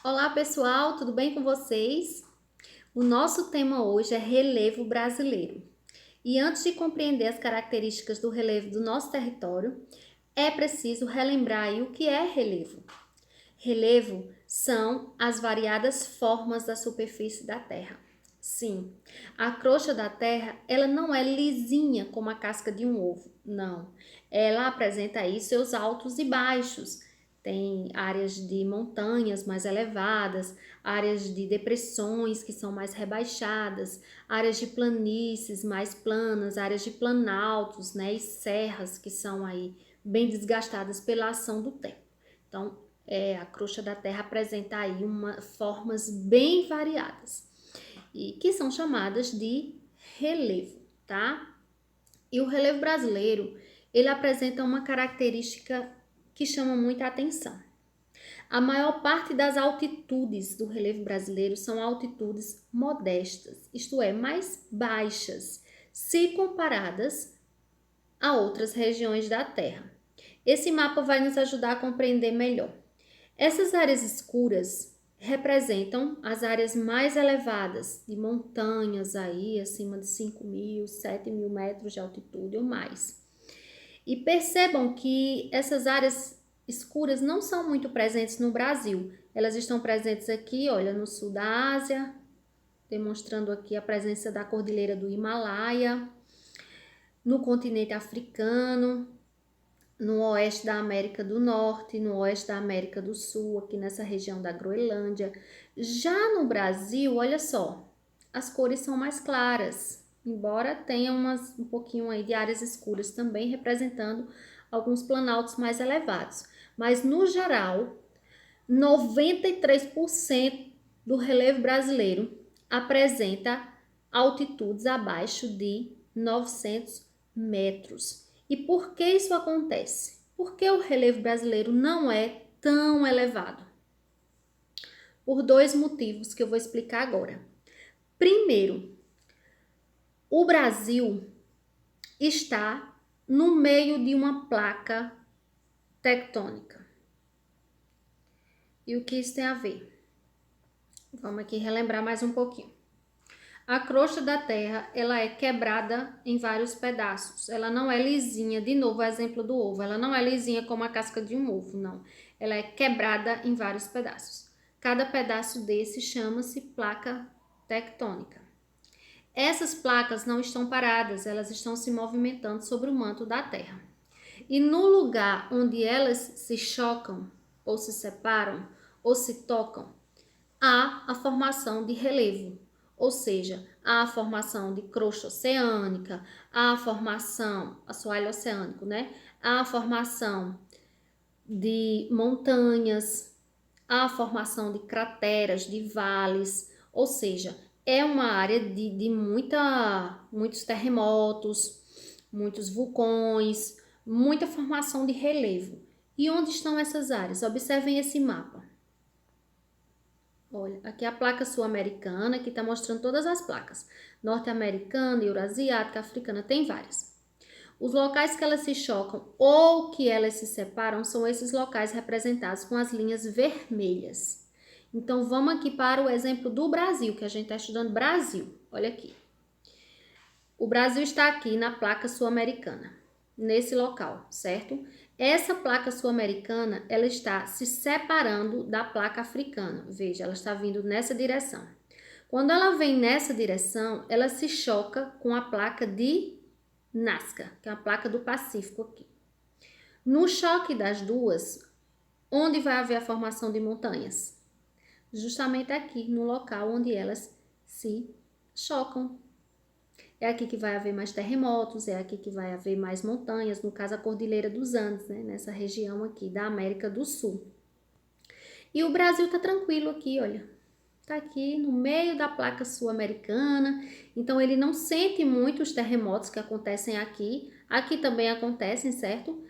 Olá pessoal, tudo bem com vocês? O nosso tema hoje é relevo brasileiro. E antes de compreender as características do relevo do nosso território, é preciso relembrar aí o que é relevo. Relevo são as variadas formas da superfície da Terra. Sim, a crosta da Terra, ela não é lisinha como a casca de um ovo, não. Ela apresenta aí seus altos e baixos. Tem áreas de montanhas mais elevadas, áreas de depressões que são mais rebaixadas, áreas de planícies mais planas, áreas de planaltos, né, e serras que são aí bem desgastadas pela ação do tempo. Então, a crosta da Terra apresenta aí formas bem variadas e que são chamadas de relevo, tá? E o relevo brasileiro, ele apresenta uma característica que chama muita atenção. A maior parte das altitudes do relevo brasileiro são altitudes modestas, isto é, mais baixas, se comparadas a outras regiões da Terra. Esse mapa vai nos ajudar a compreender melhor. Essas áreas escuras representam as áreas mais elevadas de montanhas aí acima de 5.000, 7.000 metros de altitude ou mais. E percebam que essas áreas escuras não são muito presentes no Brasil. Elas estão presentes aqui, olha, no sul da Ásia, demonstrando aqui a presença da Cordilheira do Himalaia, no continente africano, no oeste da América do Norte, no oeste da América do Sul, aqui nessa região da Groenlândia. Já no Brasil, olha só, as cores são mais claras, embora tenha um pouquinho aí de áreas escuras também, representando alguns planaltos mais elevados. Mas, no geral, 93% do relevo brasileiro apresenta altitudes abaixo de 900 metros. E por que isso acontece? Porque o relevo brasileiro não é tão elevado? Por dois motivos que eu vou explicar agora. Primeiro, o Brasil está no meio de uma placa tectônica. E o que isso tem a ver? Vamos aqui relembrar mais um pouquinho. A crosta da Terra, ela é quebrada em vários pedaços. Ela não é lisinha, de novo, o exemplo do ovo. Ela não é lisinha como a casca de um ovo, não. Ela é quebrada em vários pedaços. Cada pedaço desse chama-se placa tectônica. Essas placas não estão paradas, elas estão se movimentando sobre o manto da Terra. E no lugar onde elas se chocam, ou se separam, ou se tocam, há a formação de relevo. Ou seja, há a formação de crosta oceânica, há a formação, assoalho oceânico, né? Há a formação de montanhas, há a formação de crateras, de vales, ou seja, é uma área de muitos terremotos, muitos vulcões, muita formação de relevo. E onde estão essas áreas? Observem esse mapa. Olha, aqui é a placa sul-americana, que está mostrando todas as placas. Norte-americana, eurasiática, africana, tem várias. Os locais que elas se chocam ou que elas se separam são esses locais representados com as linhas vermelhas. Então, vamos aqui para o exemplo do Brasil, que a gente está estudando Brasil. Olha aqui. O Brasil está aqui na placa sul-americana, nesse local, certo? Essa placa sul-americana, ela está se separando da placa africana. Veja, ela está vindo nessa direção. Quando ela vem nessa direção, ela se choca com a placa de Nazca, que é a placa do Pacífico aqui. No choque das duas, onde vai haver a formação de montanhas? Justamente aqui, no local onde elas se chocam. É aqui que vai haver mais terremotos, é aqui que vai haver mais montanhas, no caso a Cordilheira dos Andes, né? Nessa região aqui da América do Sul. E o Brasil tá tranquilo aqui, olha. Tá aqui no meio da placa sul-americana, então ele não sente muito os terremotos que acontecem aqui. Aqui também acontecem, certo?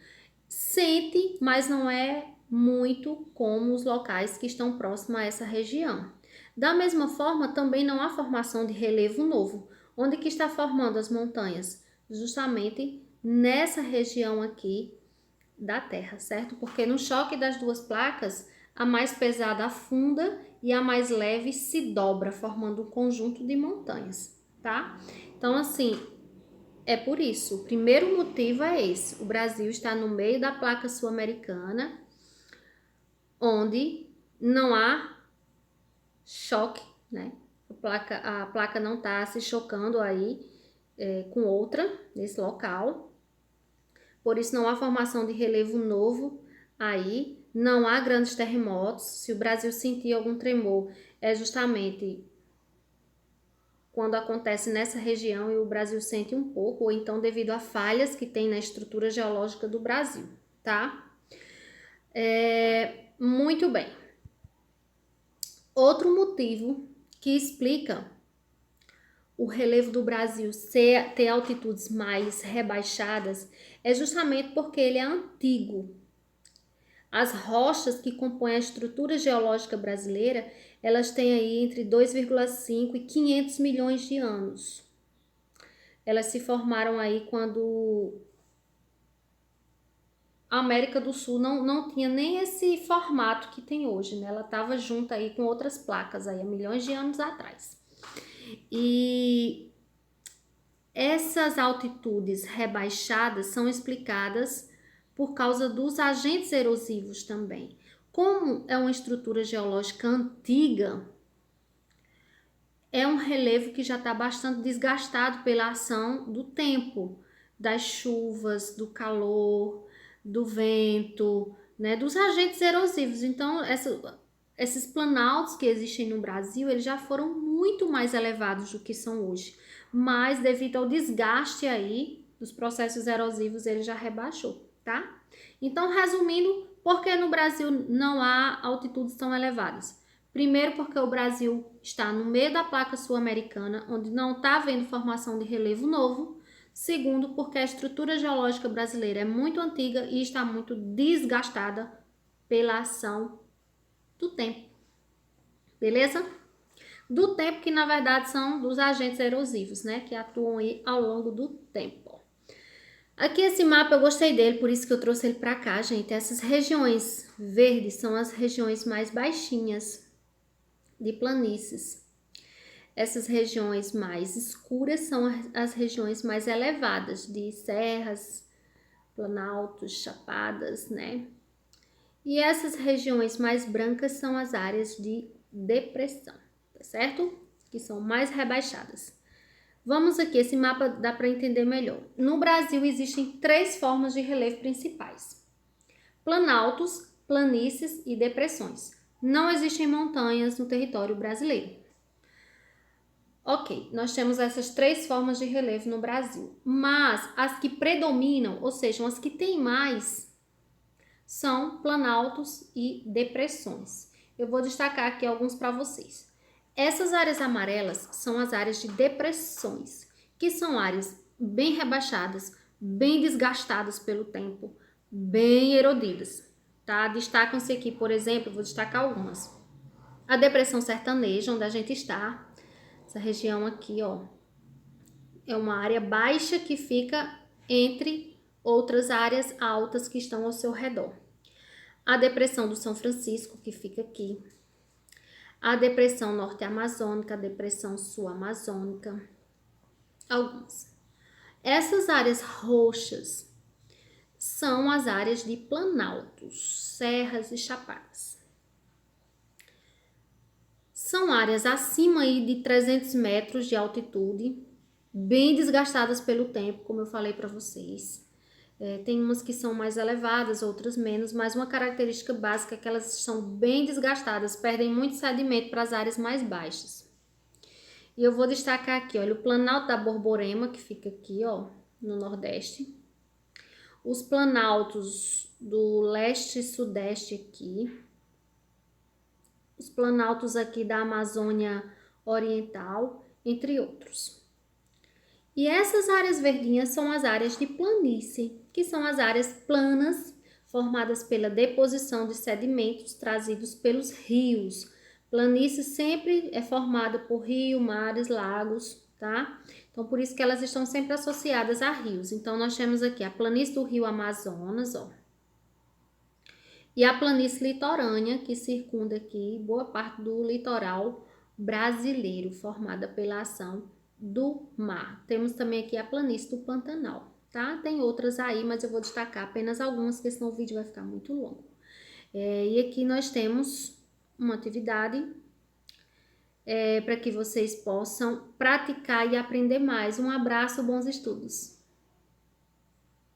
Sente, mas não é muito como os locais que estão próximos a essa região. Da mesma forma, também não há formação de relevo novo. Onde que está formando as montanhas? Justamente nessa região aqui da Terra, certo? Porque no choque das duas placas, a mais pesada afunda e a mais leve se dobra, formando um conjunto de montanhas, tá? Então, assim, é por isso. O primeiro motivo é esse. O Brasil está no meio da placa sul-americana, onde não há choque, né? A placa não está se chocando aí com outra nesse local. Por isso não há formação de relevo novo aí, não há grandes terremotos. Se o Brasil sentir algum tremor, é justamente quando acontece nessa região e o Brasil sente um pouco, ou então devido a falhas que tem na estrutura geológica do Brasil, tá? Muito bem. Outro motivo que explica o relevo do Brasil ter altitudes mais rebaixadas é justamente porque ele é antigo. As rochas que compõem a estrutura geológica brasileira, elas têm aí entre 2,5 e 500 milhões de anos. Elas se formaram aí quando a América do Sul não tinha nem esse formato que tem hoje, né? Ela estava junta aí com outras placas aí há milhões de anos atrás. E essas altitudes rebaixadas são explicadas por causa dos agentes erosivos também. Como é uma estrutura geológica antiga, é um relevo que já está bastante desgastado pela ação do tempo, das chuvas, do calor, do vento, né, dos agentes erosivos. Então, esses planaltos que existem no Brasil, eles já foram muito mais elevados do que são hoje. Mas, devido ao desgaste aí dos processos erosivos, ele já rebaixou, tá? Então, resumindo, por que no Brasil não há altitudes tão elevadas? Primeiro, porque o Brasil está no meio da placa sul-americana, onde não está havendo formação de relevo novo. Segundo, porque a estrutura geológica brasileira é muito antiga e está muito desgastada pela ação do tempo. Beleza? Do tempo que, na verdade, são dos agentes erosivos, né? Que atuam aí ao longo do tempo. Aqui esse mapa eu gostei dele, por isso que eu trouxe ele para cá, gente. Essas regiões verdes são as regiões mais baixinhas de planícies. Essas regiões mais escuras são as regiões mais elevadas, de serras, planaltos, chapadas, né? E essas regiões mais brancas são as áreas de depressão, tá certo? Que são mais rebaixadas. Vamos aqui, esse mapa dá para entender melhor. No Brasil existem 3 formas de relevo principais: planaltos, planícies e depressões. Não existem montanhas no território brasileiro. Ok, nós temos essas 3 formas de relevo no Brasil, mas as que predominam, ou seja, as que têm mais, são planaltos e depressões. Eu vou destacar aqui alguns para vocês. Essas áreas amarelas são as áreas de depressões, que são áreas bem rebaixadas, bem desgastadas pelo tempo, bem erodidas, tá? Destacam-se aqui, por exemplo, vou destacar algumas. A depressão sertaneja, onde a gente está, essa região aqui, ó, é uma área baixa que fica entre outras áreas altas que estão ao seu redor. A depressão do São Francisco, que fica aqui. A depressão norte-amazônica, a depressão sul-amazônica. Algumas. Essas áreas roxas são as áreas de planaltos, serras e chapadas. São áreas acima aí de 300 metros de altitude, bem desgastadas pelo tempo, como eu falei para vocês. Tem umas que são mais elevadas, outras menos, mas uma característica básica é que elas são bem desgastadas, perdem muito sedimento para as áreas mais baixas. E eu vou destacar aqui, olha, o Planalto da Borborema, que fica aqui, ó, no Nordeste. Os planaltos do leste e sudeste aqui. Os planaltos aqui da Amazônia Oriental, entre outros. E essas áreas verdinhas são as áreas de planície, que são as áreas planas formadas pela deposição de sedimentos trazidos pelos rios. Planície sempre é formada por rio, mares, lagos, tá? Então, por isso que elas estão sempre associadas a rios. Então, nós temos aqui a planície do rio Amazonas, ó. e a planície litorânea, que circunda aqui boa parte do litoral brasileiro, formada pela ação do mar. Temos também aqui a planície do Pantanal, tá? Tem outras aí, mas eu vou destacar apenas algumas, porque senão o vídeo vai ficar muito longo. E aqui nós temos uma atividade para que vocês possam praticar e aprender mais. Um abraço, bons estudos!